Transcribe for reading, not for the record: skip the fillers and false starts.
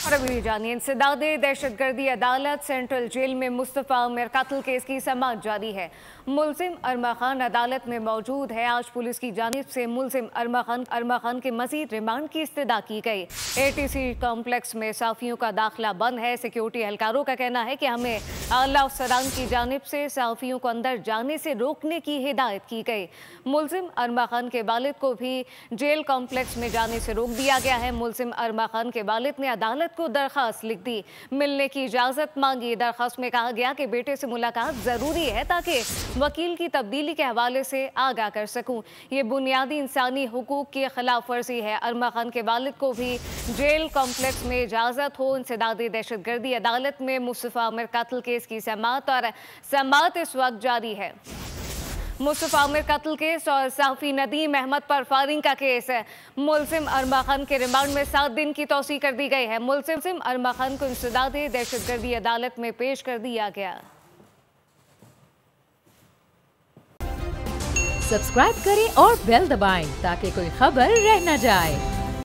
और अभी जानिए इंसदादे दहशतगर्दी अदालत सेंट्रल जेल में मुस्तफ़ा उमर कत्ल केस की समाअत जारी है। मुलजिम अरमा खान अदालत में मौजूद है। आज पुलिस की जानिब से मुलजिम अरमा खान के मजीद रिमांड की इस्तदा की गई। ATC कॉम्प्लेक्स में साफियों का दाखिला बंद है। सिक्योरिटी एहलकारों का कहना है कि हमें आला अफसरान की जानिब से साफियों को अंदर जाने से रोकने की हिदायत की गई। मुलजिम अरमा खान के वालिद को भी जेल कॉम्प्लेक्स में जाने से रोक दिया गया है। मुलजिम अरमा खान के वालिद ने अदालत को दरखास्त लिख दी, मिलने की इजाजत मांगी। दरखास्त में कहा गया कि बेटे से मुलाकात जरूरी है ताकि वकील की तब्दीली के हवाले से आगाह कर सकूं। ये बुनियादी इंसानी हुकूक की खिलाफ वर्जी है। अरमा खान के वालिद को भी जेल कॉम्प्लेक्स में इजाजत हो। इंसदादी दहशतगर्दी अदालत में मुस्तफ़ा उमर कत्ल केस की समाअत और समाअत इस वक्त जारी है। मुस्तफ़ा उमर कत्ल केस और सहाफ़ी नदीम अहमद पर फायरिंग का केस है। मुलजिम अरमा खान के रिमांड में 7 दिन की तौसीह कर दी गई है। मुलजिम अरमा खान को इंसदादी दहशतगर्दी अदालत में पेश कर दिया गया। सब्सक्राइब करें और बेल दबाएं ताकि कोई खबर रह न जाए।